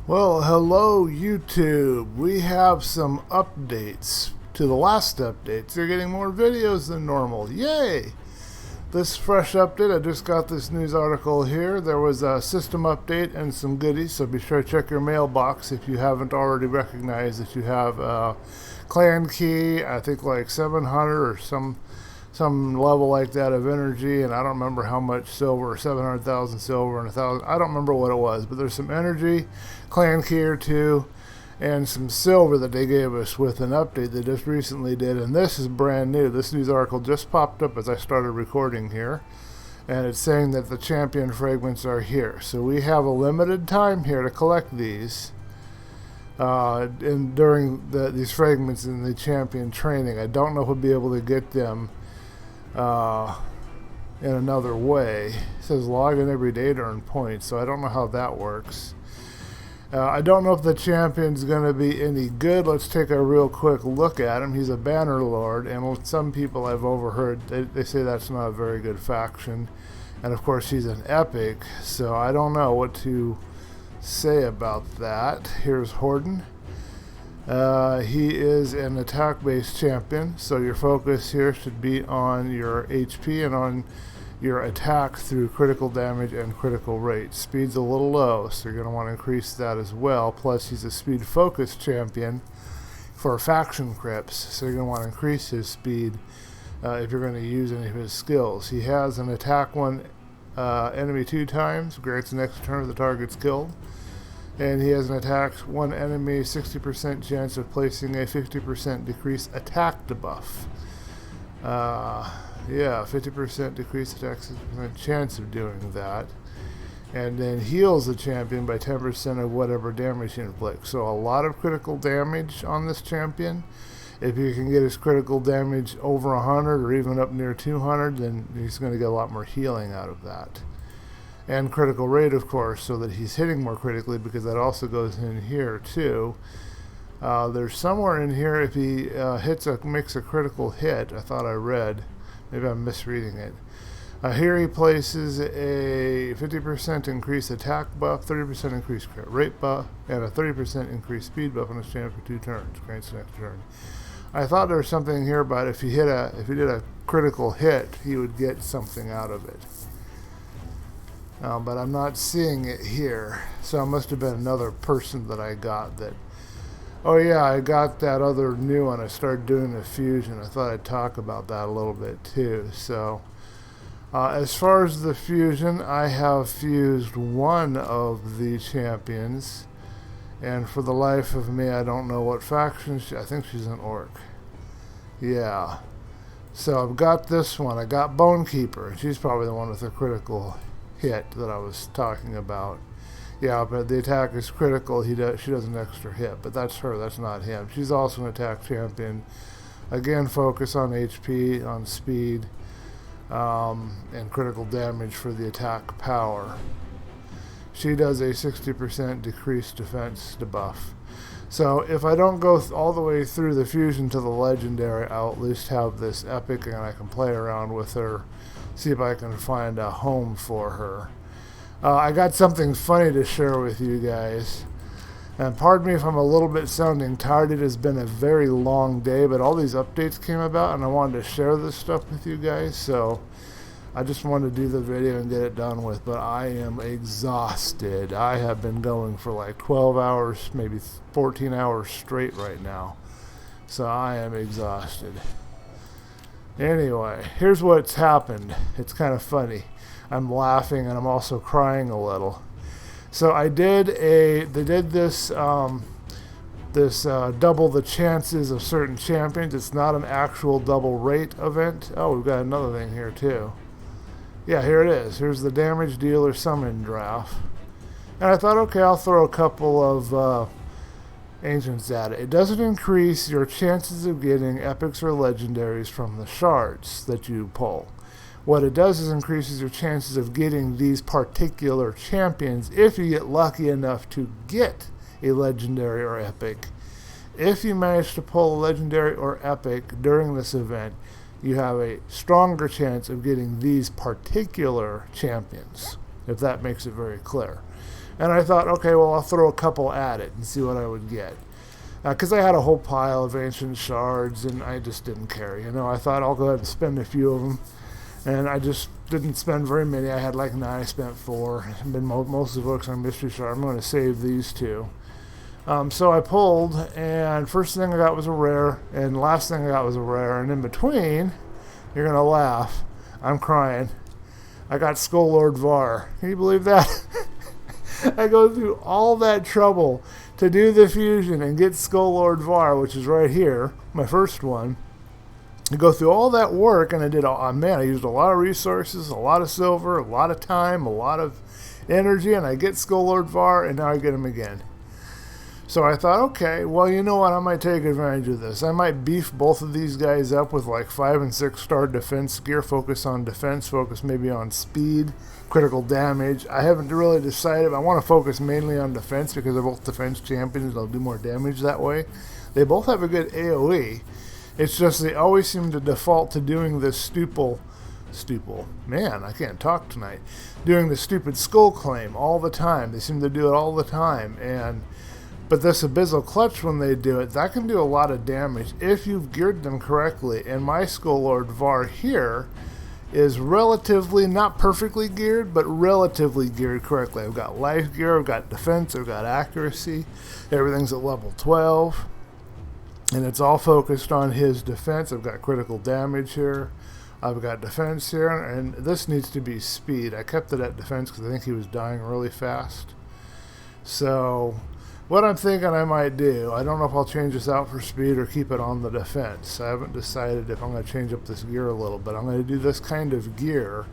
Well, hello YouTube. We have some updates to the last updates. They're getting more videos than normal. Yay! This fresh update, I just got this news article here. There was a system update and some goodies, so be sure to check your mailbox if you haven't already recognized that you have a clan key, I think like 700 or some level like that of energy, and I don't remember how much silver, 700,000 silver and 1,000, I don't remember what it was, but there's some energy, clan key or two, and some silver that they gave us with an update they just recently did, and this is brand new. This news article just popped up as I started recording here, and it's saying that the champion fragments are here. So we have a limited time here to collect these during these fragments in the champion training. I don't know if we'll be able to get them in another way. It says log in every day to earn points, so I don't know how that works. I don't know if the champion's going to be any good. Let's take a real quick look at him. He's a banner lord, and some people I've overheard, they say that's not a very good faction. And of course he's an epic, so I don't know what to say about that. Here's Horden. He is an attack-based champion, so your focus here should be on your HP and on your attack through critical damage and critical rate. Speed's a little low, so you're going to want to increase that as well. Plus, he's a speed-focused champion for faction crypts, so you're going to want to increase his speed if you're going to use any of his skills. He has an attack one enemy 2 times, grants an extra turn if the target's killed. And he has an attack one enemy 60% chance of placing a 50% decrease attack debuff. 50% decrease attack, 60% chance of doing that. And then heals the champion by 10% of whatever damage he inflicts. So a lot of critical damage on this champion. If you can get his critical damage over 100 or even up near 200, then he's going to get a lot more healing out of that. And critical rate, of course, so that he's hitting more critically, because that also goes in here too. There's somewhere in here if he makes a critical hit, I thought I read, maybe I'm misreading it. Here he places a 50% increased attack buff, 30% increased crit rate buff, and a 30% increased speed buff on his champion for 2 turns. Grants an extra turn. I thought there was something here about if he did a critical hit, he would get something out of it. But I'm not seeing it here, so it must have been another person that I got that. Oh yeah, I got that other new one. I started doing the fusion. I thought I'd talk about that a little bit too. So as far as the fusion, I have fused one of the champions, and for the life of me I don't know what faction I think she's an orc. Yeah, so I've got this one. I got Bonekeeper, and she's probably the one with the critical hit that I was talking about. Yeah, but the attack is critical. she does an extra hit, but that's her, that's not him. She's also an attack champion. Again, focus on HP, on speed, and critical damage for the attack power. She does a 60% decreased defense debuff. So if I don't go all the way through the fusion to the legendary, I'll at least have this epic, and I can play around with her, see if I can find a home for her. I got something funny to share with you guys, and pardon me if I'm a little bit sounding tired. It has been a very long day, but all these updates came about and I wanted to share this stuff with you guys, so I just wanted to do the video and get it done with. But I am exhausted. I have been going for like 12 hours, maybe 14 hours straight right now, so I am exhausted. Anyway, here's what's happened. It's kind of funny. I'm laughing and I'm also crying a little. So they did this double the chances of certain champions. It's not an actual double rate event. Oh, we've got another thing here too. Yeah, here it is. Here's the damage dealer summon draft. And I thought, okay, I'll throw a couple of ancients at it. It doesn't increase your chances of getting epics or legendaries from the shards that you pull. What it does is increases your chances of getting these particular champions if you get lucky enough to get a legendary or epic. If you manage to pull a legendary or epic during this event, you have a stronger chance of getting these particular champions, if that makes it very clear. And I thought, okay, well, I'll throw a couple at it and see what I would get. Because I had a whole pile of ancient shards, and I just didn't care. I thought I'll go ahead and spend a few of them. And I just didn't spend very many. I had like 9, I spent 4. Been most of the books on Mystery Shard. I'm going to save these 2. So I pulled, and first thing I got was a rare, and last thing I got was a rare. And in between, you're going to laugh. I'm crying. I got Skull Lord Var. Can you believe that? I go through all that trouble to do the fusion and get Skull Lord Var, which is right here, my first one. I go through all that work, and I used a lot of resources, a lot of silver, a lot of time, a lot of energy, and I get Skull Lord Var, and now I get him again. So I thought, okay, well, you know what? I might take advantage of this. I might beef both of these guys up with like 5 and 6 star defense gear, focus on defense, focus maybe on speed, critical damage. I haven't really decided. I want to focus mainly on defense because they're both defense champions. They'll do more damage that way. They both have a good AoE. It's just they always seem to default to doing this stupid, man, I can't talk tonight, doing the stupid skull claim all the time. They seem to do it all the time. But this Abyssal Clutch, when they do it, that can do a lot of damage if you've geared them correctly. And my Skull Lord Var here is relatively, not perfectly geared, but relatively geared correctly. I've got life gear, I've got defense, I've got accuracy. Everything's at level 12. And it's all focused on his defense. I've got critical damage here. I've got defense here. And this needs to be speed. I kept it at defense because I think he was dying really fast. So what I'm thinking I might do, I don't know if I'll change this out for speed or keep it on the defense. I haven't decided if I'm going to change up this gear a little bit. I'm going to do this kind of gear,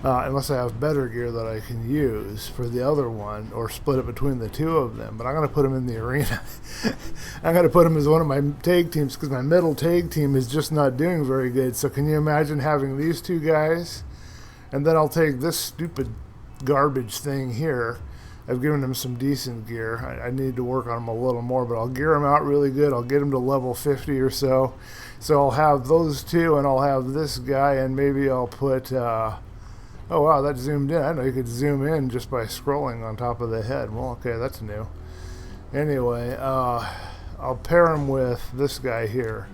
unless I have better gear that I can use for the other one, or split it between the 2 of them. But I'm going to put him in the arena. I'm going to put him as one of my tag teams because my middle tag team is just not doing very good. So can you imagine having these 2 guys? And then I'll take this stupid garbage thing here. I've given him some decent gear. I need to work on him a little more, but I'll gear him out really good. I'll get him to level 50 or so. So I'll have those 2, and I'll have this guy, and maybe I'll put... oh, wow, that zoomed in. I didn't know you could zoom in just by scrolling on top of the head. Well, okay, that's new. Anyway, I'll pair him with this guy here.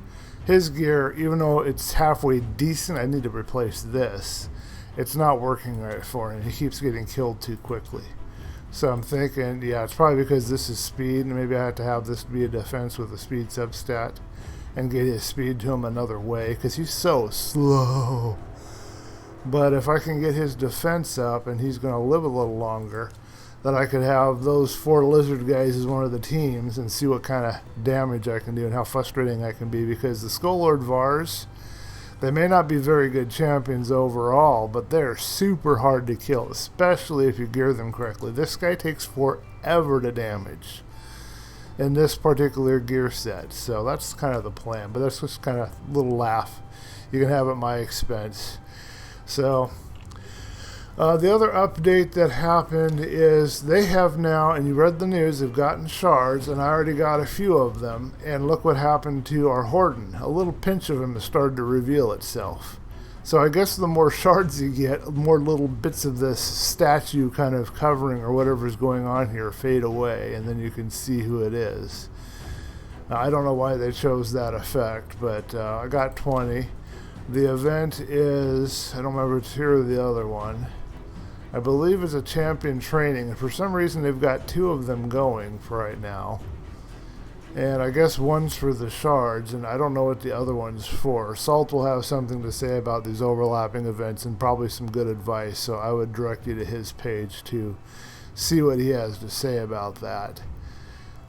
His gear, even though it's halfway decent, I need to replace this. It's not working right for him. He keeps getting killed too quickly. So I'm thinking, yeah, it's probably because this is speed, and maybe I have to have this be a defense with a speed substat and get his speed to him another way, because he's so slow. But if I can get his defense up, and he's going to live a little longer, then I could have those 4 lizard guys as one of the teams and see what kind of damage I can do and how frustrating I can be, because the Skull Lord Vars, they may not be very good champions overall, but they're super hard to kill, especially if you gear them correctly. This guy takes forever to damage in this particular gear set, so that's kind of the plan. But that's just kind of a little laugh you can have at my expense. So the other update that happened is they have now, and you read the news, they've gotten shards, and I already got a few of them, and look what happened to our Horden. A little pinch of him has started to reveal itself. So I guess the more shards you get, the more little bits of this statue kind of covering or whatever's going on here fade away, and then you can see who it is. Now, I don't know why they chose that effect, but I got 20. The event is, I don't remember if it's here or the other one. I believe it's a champion training, and for some reason they've got 2 of them going for right now. And I guess one's for the shards, and I don't know what the other one's for. Salt will have something to say about these overlapping events and probably some good advice, so I would direct you to his page to see what he has to say about that.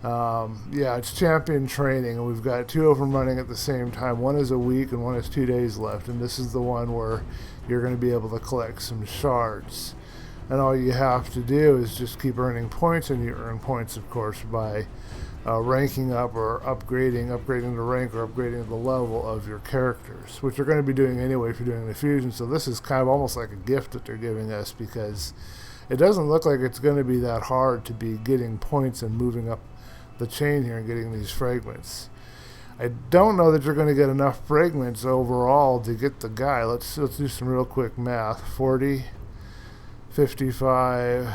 Yeah, it's champion training, and we've got 2 of them running at the same time. One is a week and one is 2 days left, and this is the one where you're going to be able to collect some shards. And all you have to do is just keep earning points, and you earn points, of course, by ranking up or upgrading the rank or upgrading the level of your characters, which you're going to be doing anyway if you're doing the fusion. So this is kind of almost like a gift that they're giving us, because it doesn't look like it's going to be that hard to be getting points and moving up the chain here and getting these fragments. I don't know that you're going to get enough fragments overall to get the guy. Let's do some real quick math. 40, 55,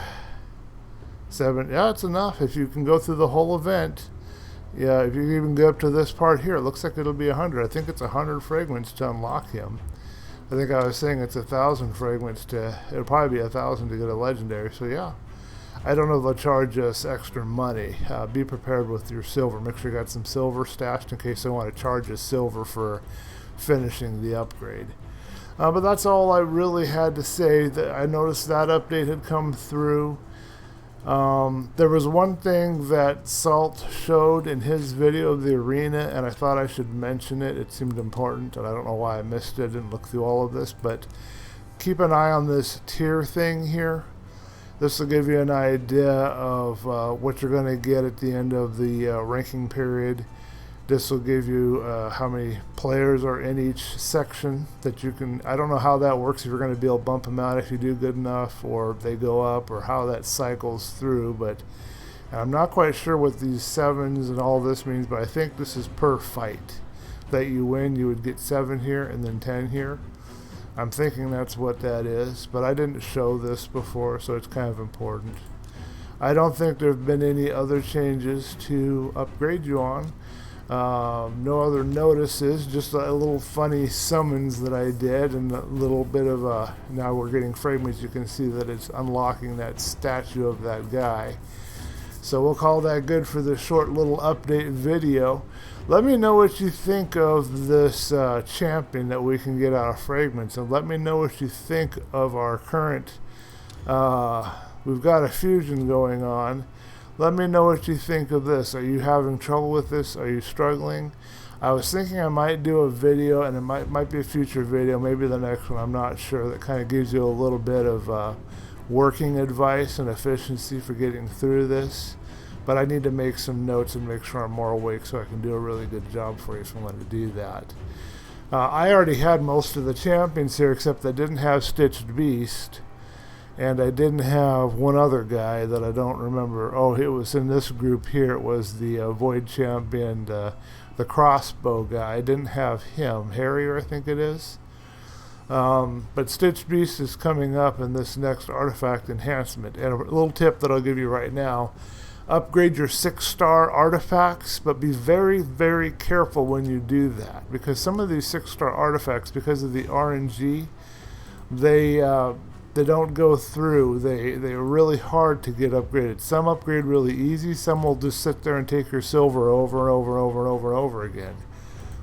7, yeah, it's enough. If you can go through the whole event, yeah, if you even go up to this part here, it looks like it'll be 100. I think it's 100 fragments to unlock him. I think I was saying it's 1,000 fragments to, it'll probably be 1,000 to get a legendary. So yeah, I don't know if they'll charge us extra money. Be prepared with your silver. Make sure you got some silver stashed in case they want to charge us silver for finishing the upgrade. But that's all I really had to say. That I noticed that update had come through. There was one thing that Salt showed in his video of the arena, and I thought I should mention it. It seemed important, and I don't know why I missed it and looked through all of this, but keep an eye on this tier thing here. This will give you an idea of what you're going to get at the end of the ranking period. This will give you how many players are in each section that you can. I don't know how that works, if you're going to be able to bump them out if you do good enough, or if they go up, or how that cycles through. But I'm not quite sure what these 7s and all this means, but I think this is per fight that you win. You would get 7 here and then 10 here. I'm thinking that's what that is, but I didn't show this before, so it's kind of important. I don't think there have been any other changes to upgrade you on. No other notices, just a little funny summons that I did, and a little bit of now we're getting fragments. You can see that it's unlocking that statue of that guy. So we'll call that good for this short little update video. Let me know what you think of this champion that we can get out of fragments, and let me know what you think of our current, we've got a fusion going on. Let me know what you think of this. Are you having trouble with this? Are you struggling? I was thinking I might do a video, and it might be a future video, maybe the next one, I'm not sure, that kind of gives you a little bit of working advice and efficiency for getting through this. But I need to make some notes and make sure I'm more awake so I can do a really good job for you if I'm going to do that. I already had most of the champions here, except I didn't have Stitched Beast. And I didn't have one other guy that I don't remember. Oh, it was in this group here. It was the Void Champion, the crossbow guy. I didn't have him. Harrier, I think it is. But Stitched Beast is coming up in this next artifact enhancement. And a little tip that I'll give you right now. Upgrade your 6-star artifacts, but be very, very careful when you do that. Because some of these 6-star artifacts, because of the RNG, they don't go through. They're really hard to get upgraded. Some upgrade really easy. Some will just sit there and take your silver over and over and over and over and over again.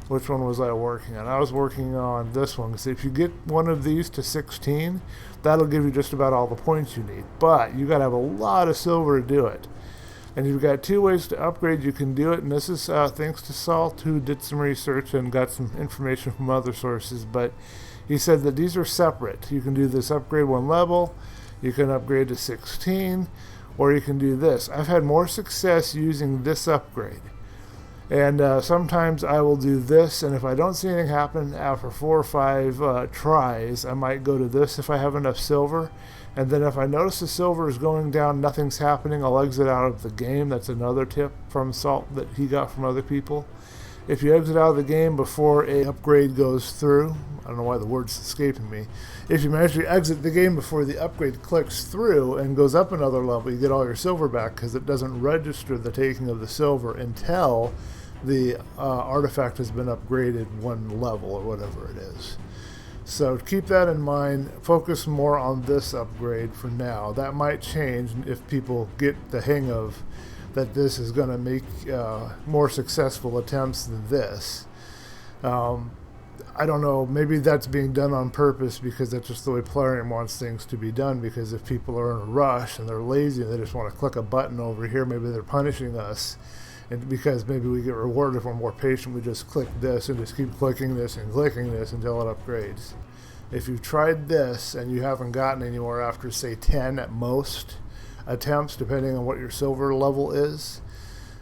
Which one was I working on? I was working on this one. So if you get one of these to 16, that'll give you just about all the points you need. But you got to have a lot of silver to do it. And you've got 2 ways to upgrade. You can do it, and this is thanks to Salt, who did some research and got some information from other sources. But he said that these are separate. You can do this upgrade 1 level, you can upgrade to 16, or you can do this. I've had more success using this upgrade. And sometimes I will do this, and if I don't see anything happen after 4 or 5 tries, I might go to this if I have enough silver. And then if I notice the silver is going down, nothing's happening, I'll exit out of the game. That's another tip from Salt that he got from other people. If you exit out of the game before an upgrade goes through, I don't know why the word's escaping me. If you manage to exit the game before the upgrade clicks through and goes up another level, you get all your silver back, because it doesn't register the taking of the silver until the artifact has been upgraded 1 level or whatever it is. So keep that in mind. Focus more on this upgrade for now. That might change if people get the hang of that this is going to make more successful attempts than this. I don't know, maybe that's being done on purpose because that's just the way Plarium wants things to be done, because if people are in a rush and they're lazy and they just want to click a button over here, maybe they're punishing us. And because maybe we get rewarded if we're more patient, we just click this and just keep clicking this and clicking this until it upgrades. If you've tried this and you haven't gotten anywhere after, say, 10 at most attempts, depending on what your silver level is,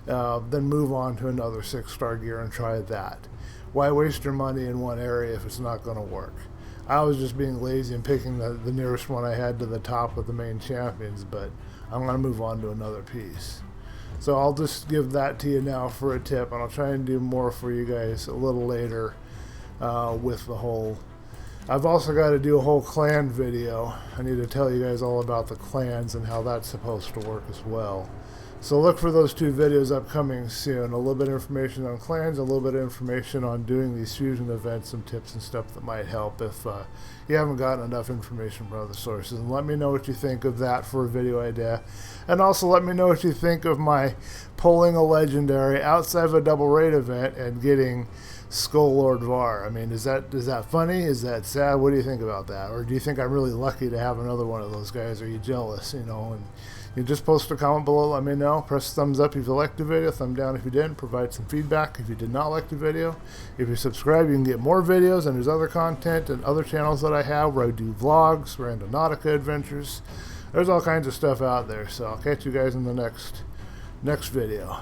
then move on to another 6-star gear and try that. Why waste your money in one area if it's not going to work? I was just being lazy and picking the nearest one I had to the top of the main champions, but I'm going to move on to another piece. So I'll just give that to you now for a tip, and I'll try and do more for you guys a little later with the whole I've also got to do a whole clan video. I need to tell you guys all about the clans and how that's supposed to work as well. So look for those 2 videos upcoming soon. A little bit of information on clans, a little bit of information on doing these fusion events, some tips and stuff that might help if you haven't gotten enough information from other sources. And let me know what you think of that for a video idea. And also let me know what you think of my pulling a legendary outside of a double raid event and getting Skull Lord Var. I mean, is that funny? Is that sad? What do you think about that? Or do you think I'm really lucky to have another one of those guys? Are you jealous, you know? And you just post a comment below, let me know. Press thumbs up if you liked the video, thumb down if you didn't. Provide some feedback if you did not like the video. If you subscribe, you can get more videos, and there's other content and other channels that I have where I do vlogs, Randonautica adventures. There's all kinds of stuff out there, so I'll catch you guys in the next video.